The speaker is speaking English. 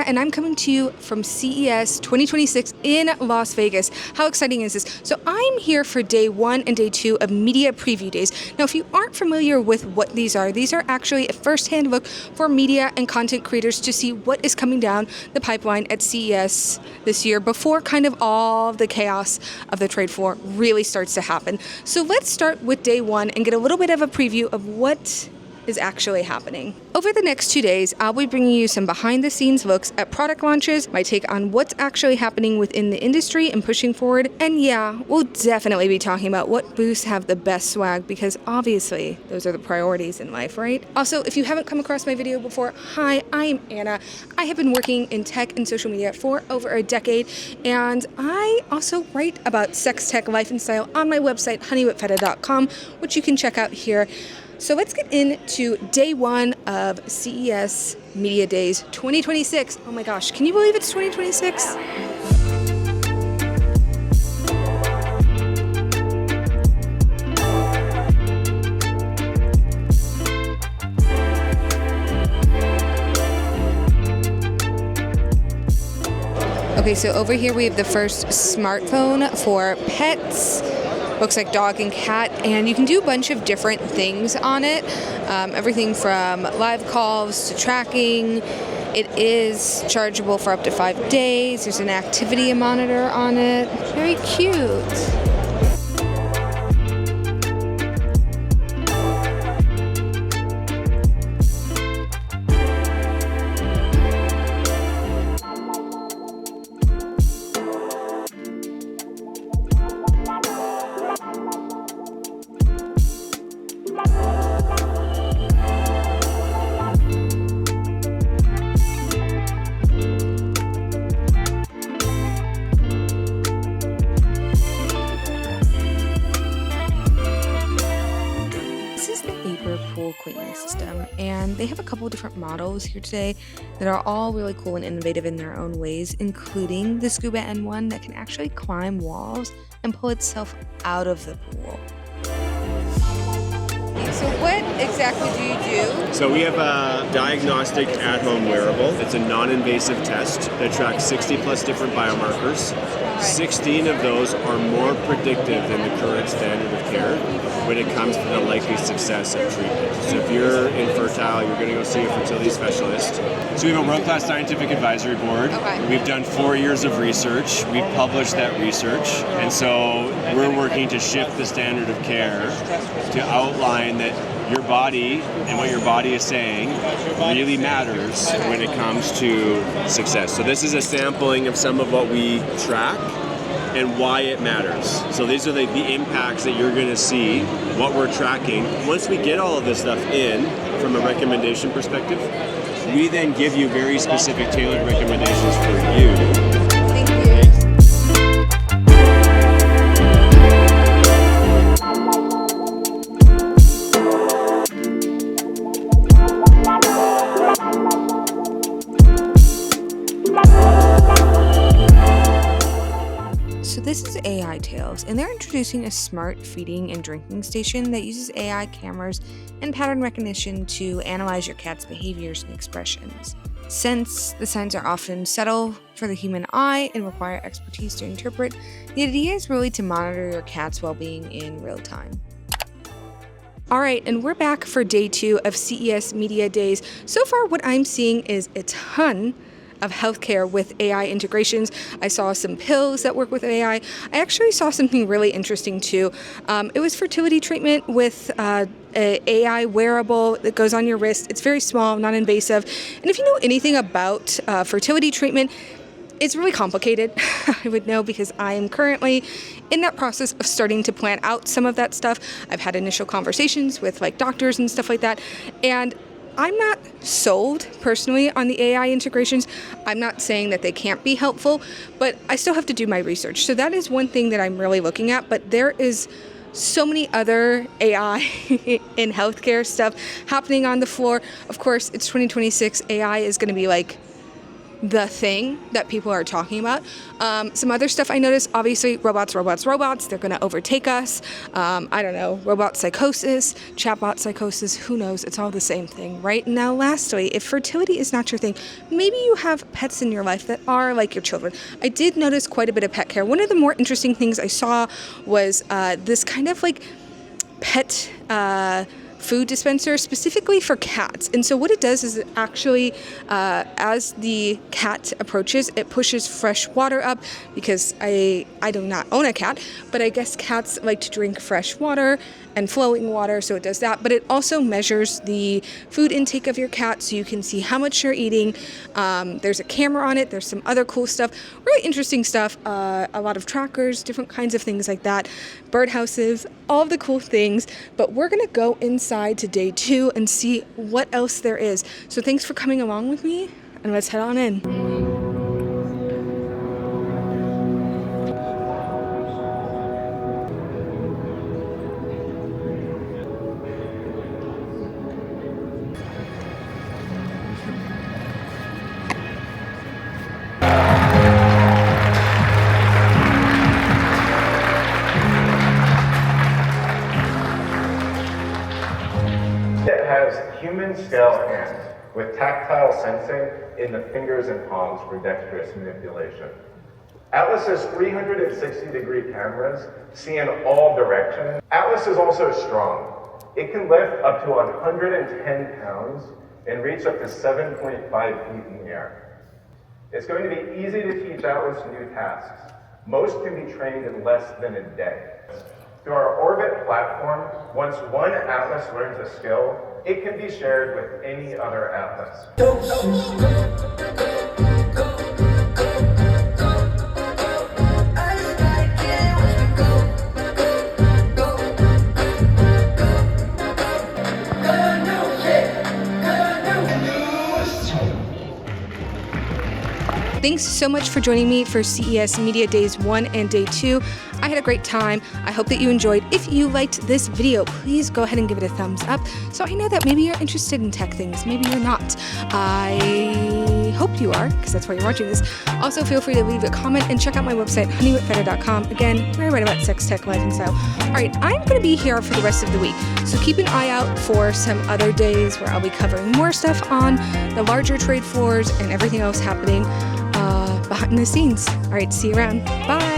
and I'm coming to you from CES 2026 in Las Vegas. How exciting is this? So I'm here for day 1 and day 2 of Media Preview Days. Now, if you aren't familiar with what these are actually a first-hand look for media and content creators to see what is coming down the pipeline at CES this year before kind of all the chaos of the trade floor really starts to happen. So let's start with day 1 and get a little bit of a preview of what is actually happening. Over the next 2 days, I'll be bringing you some behind-the-scenes looks at product launches, my take on what's actually happening within the industry and pushing forward, and yeah, we'll definitely be talking about what booths have the best swag, because obviously those are the priorities in life, right? Also, if you haven't come across my video before, hi, I'm Anna. I have been working in tech and social media for over a decade, and I also write about sex, tech, life, and style on my website, honeywhipfeta.com, which you can check out here. So let's get into day 1 of CES Media Days 2026. Oh my gosh, can you believe it's 2026? Okay, so over here we have the first smartphone for pets. Looks like dog and cat, and you can do a bunch of different things on it. Everything from live calls to tracking. It is chargeable for up to 5 days. There's an activity monitor on it. Very cute. Pool cleaning system, and they have a couple different models here today that are all really cool and innovative in their own ways, including the Scuba N1 that can actually climb walls and pull itself out of the pool. So what exactly do you do? So we have a diagnostic at-home wearable. It's a non-invasive test that tracks 60 plus different biomarkers. 16 of those are more predictive than the current standard of care when it comes to the likely success of treatment. So if you're infertile, you're going to go see a fertility specialist. So we have a world-class scientific advisory board. We've done 4 years of research. We've published that research. And so we're working to shift the standard of care to outline that your body and what your body is saying really matters when it comes to success. So this is a sampling of some of what we track and why it matters. So these are the impacts that you're going to see, what we're tracking. Once we get all of this stuff in from a recommendation perspective, we then give you very specific tailored recommendations for you. So this is AI Tales, and they're introducing a smart feeding and drinking station that uses AI cameras and pattern recognition to analyze your cat's behaviors and expressions. Since the signs are often subtle for the human eye and require expertise to interpret, the idea is really to monitor your cat's well-being in real time. All right, and we're back for day 2 of CES Media Days. So far, what I'm seeing is a ton of healthcare with AI integrations. I saw some pills that work with AI. I actually saw something really interesting too. It was fertility treatment with a AI wearable that goes on your wrist. It's very small, non-invasive. And if you know anything about fertility treatment, it's really complicated. I would know because I am currently in that process of starting to plan out some of that stuff. I've had initial conversations with doctors and stuff like that. And I'm not sold personally on the AI integrations. I'm not saying that they can't be helpful, but I still have to do my research. So that is one thing that I'm really looking at, but there is so many other AI in healthcare stuff happening on the floor. Of course, it's 2026. AI is going to be the thing that people are talking about. Some other stuff I noticed, obviously, robots. They're going to overtake us. I don't know, robot psychosis, chatbot psychosis, who knows? It's all the same thing, right? Now, lastly, if fertility is not your thing, maybe you have pets in your life that are like your children. I did notice quite a bit of pet care. One of the more interesting things I saw was this kind of like pet food dispenser specifically for cats. And so what it does is it actually, as the cat approaches, it pushes fresh water up, because I do not own a cat, but I guess cats like to drink fresh water and flowing water, so it does that. But it also measures the food intake of your cat, so you can see how much you're eating. There's a camera on it. There's some other cool stuff, really interesting stuff, a lot of trackers, different kinds of things like that, birdhouses, all of the cool things. But we're gonna go inside to day 2 and see what else there is. So thanks for coming along with me, and let's head on in. It has human-scale hands with tactile sensing in the fingers and palms for dexterous manipulation. Atlas's 360-degree cameras see in all directions. Atlas is also strong. It can lift up to 110 pounds and reach up to 7.5 feet in the air. It's going to be easy to teach Atlas new tasks. Most can be trained in less than a day. Through our Orbit platform, once one Atlas learns a skill, it can be shared with any other Atlas. Thanks so much for joining me for CES Media Days 1 and Day 2. I had a great time. I hope that you enjoyed. If you liked this video, please go ahead and give it a thumbs up, so I know that maybe you're interested in tech things. Maybe you're not. I hope you are, because that's why you're watching this. Also, feel free to leave a comment and check out my website, honeywhitfeather.com. Again, where I write about sex, tech, life, and style. All right, I'm going to be here for the rest of the week, so keep an eye out for some other days where I'll be covering more stuff on the larger trade floors and everything else happening behind the scenes. All right, see you around. Bye.